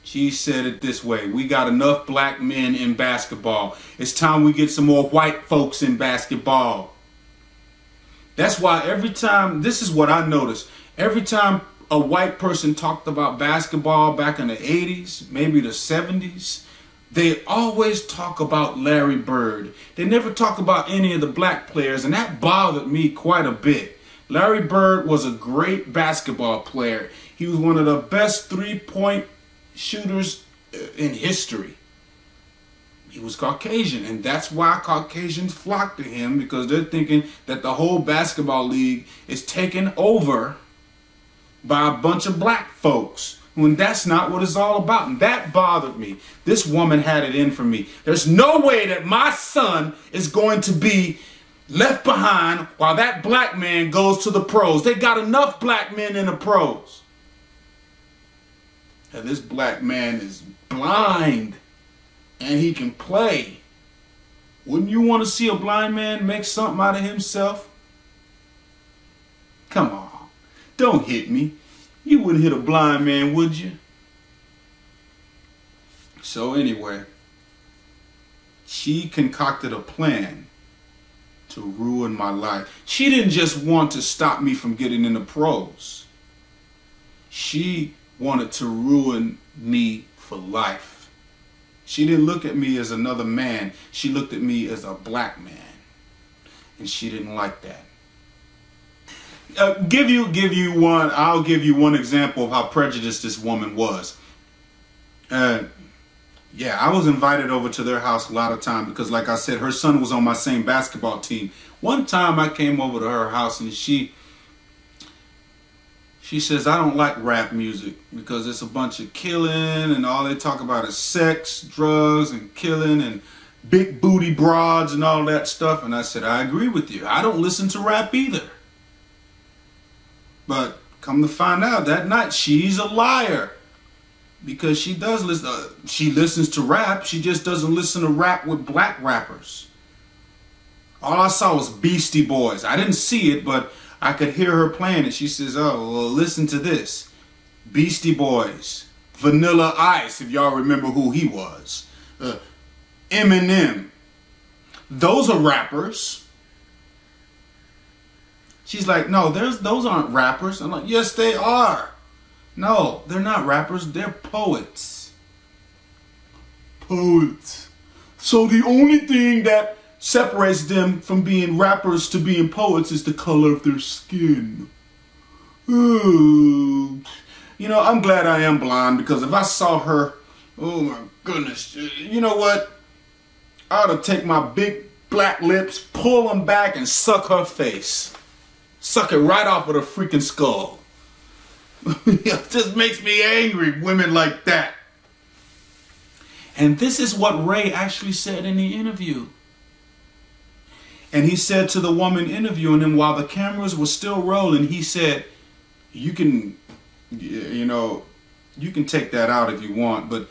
She said it this way: we got enough black men in basketball. It's time we get some more white folks in basketball. That's why every time, this is what I noticed, every time a white person talked about basketball back in the 80s, maybe the 70s, they always talk about Larry Bird. They never talk about any of the black players, and that bothered me quite a bit. Larry Bird was a great basketball player. He was one of the best three-point shooters in history. He was Caucasian, and that's why Caucasians flock to him, because they're thinking that the whole basketball league is taken over by a bunch of black folks, when that's not what it's all about. And that bothered me. This woman had it in for me. There's no way that my son is going to be left behind while that black man goes to the pros. They got enough black men in the pros. And this black man is blind and he can play. Wouldn't you want to see a blind man make something out of himself? Come on. Don't hit me. You wouldn't hit a blind man, would you? So anyway, she concocted a plan to ruin my life. She didn't just want to stop me from getting in the pros. She wanted to ruin me for life. She didn't look at me as another man. She looked at me as a black man. And she didn't like that. I'll give you one example of how prejudiced this woman was. Yeah, I was invited over to their house a lot of time because, like I said, her son was on my same basketball team. One time I came over to her house and she says, I don't like rap music because it's a bunch of killing and all they talk about is sex, drugs, and killing and big booty broads and all that stuff. And I said, I agree with you. I don't listen to rap either. But come to find out, that night she's a liar, because she does listen. She listens to rap. She just doesn't listen to rap with black rappers. All I saw was Beastie Boys. I didn't see it, but I could hear her playing it. She says, "Oh, well, listen to this: Beastie Boys, Vanilla Ice, if y'all remember who he was, Eminem. Those are rappers." She's like, no, those aren't rappers. I'm like, yes, they are. No, they're not rappers. They're poets. Poets. So the only thing that separates them from being rappers to being poets is the color of their skin. Ooh. You know, I'm glad I am blind, because if I saw her, oh my goodness, you know what? I ought to take my big black lips, pull them back, and suck her face. Suck it right off of the freaking skull. It just makes me angry, women like that. And this is what Ray actually said in the interview. And he said to the woman interviewing him, while the cameras were still rolling, he said, you can take that out if you want, but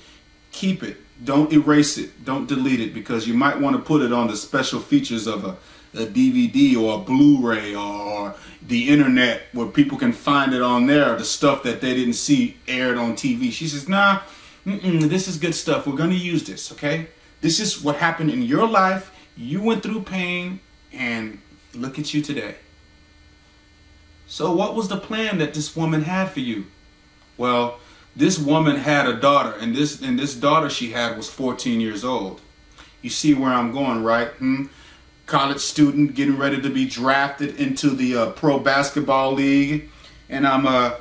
keep it. Don't erase it. Don't delete it, because you might want to put it on the special features of a DVD or a Blu-ray or the internet, where people can find it on there, the stuff that they didn't see aired on TV. She says, nah, this is good stuff. We're going to use this, okay? This is what happened in your life. You went through pain, and look at you today. So what was the plan that this woman had for you? Well, this woman had a daughter, and this daughter she had was 14 years old. You see where I'm going, right? College student getting ready to be drafted into the pro basketball league, and I'm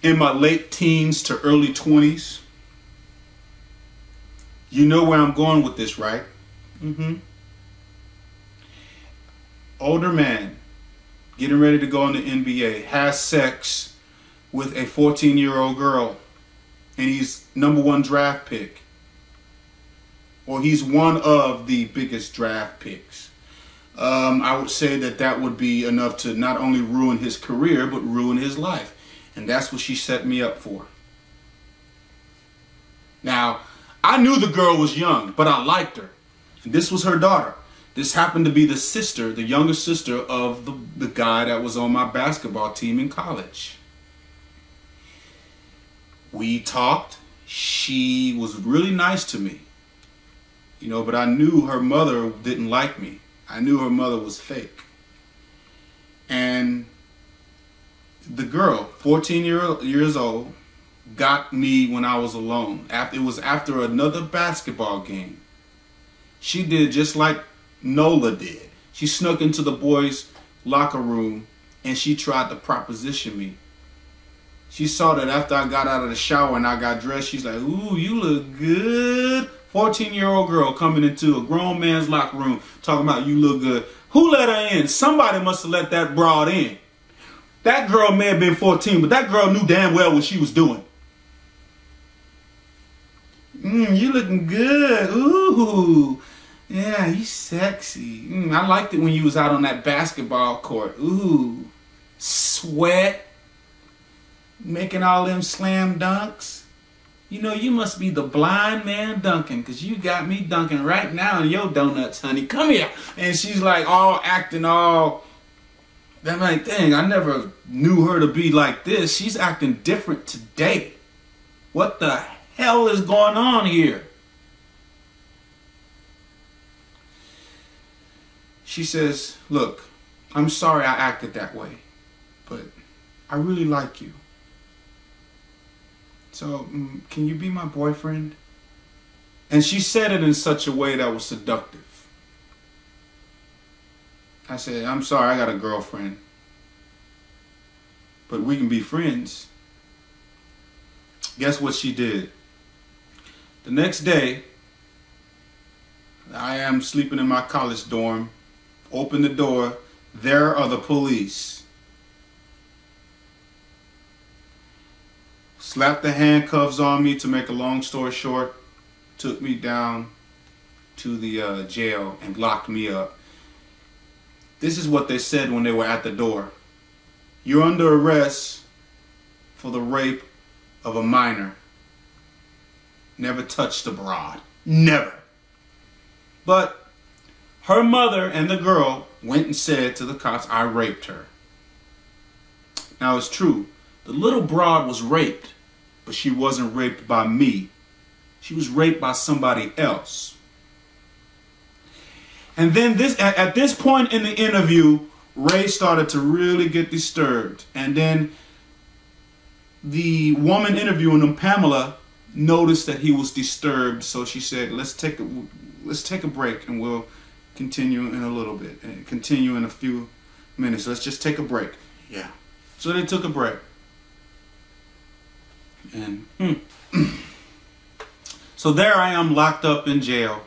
in my late teens to early 20s. You know where I'm going with this, right? Older man getting ready to go in the NBA has sex with a 14-year-old girl, and he's #1 draft pick. Or he's one of the biggest draft picks. I would say that would be enough to not only ruin his career, but ruin his life. And that's what she set me up for. Now, I knew the girl was young, but I liked her. And this was her daughter. This happened to be the sister, the younger sister of the guy that was on my basketball team in college. We talked. She was really nice to me, you know, but I knew her mother didn't like me. I knew her mother was fake. And the girl, 14 years old, got me when I was alone. It was after another basketball game. She did just like Nola did. She snuck into the boys' locker room and she tried to proposition me. She saw that after I got out of the shower and I got dressed, she's like, ooh, you look good. 14-year-old girl coming into a grown man's locker room talking about you look good. Who let her in? Somebody must have let that broad in. That girl may have been 14, but that girl knew damn well what she was doing. You looking good. Ooh. Yeah, you sexy. I liked it when you was out on that basketball court. Ooh. Sweat. Making all them slam dunks. You know, you must be the blind man dunking, because you got me dunking right now in your donuts, honey. Come here. And she's like all acting all... I'm like, dang, I never knew her to be like this. She's acting different today. What the hell is going on here? She says, look, I'm sorry I acted that way, but I really like you. So, can you be my boyfriend? And she said it in such a way that was seductive. I said, I'm sorry, I got a girlfriend. But we can be friends. Guess what she did? The next day, I am sleeping in my college dorm. Open the door. There are the police. Slapped the handcuffs on me, to make a long story short. Took me down to the jail and locked me up. This is what they said when they were at the door. You're under arrest for the rape of a minor. Never touched a broad. Never. But her mother and the girl went and said to the cops, I raped her. Now it's true. The little broad was raped, but she wasn't raped by me. She was raped by somebody else. And then at this point in the interview, Ray started to really get disturbed. And then the woman interviewing him, Pamela, noticed that he was disturbed. So she said, let's take a break and we'll continue in a little bit. And continue in a few minutes. Let's just take a break. Yeah. So they took a break. And so there I am, locked up in jail.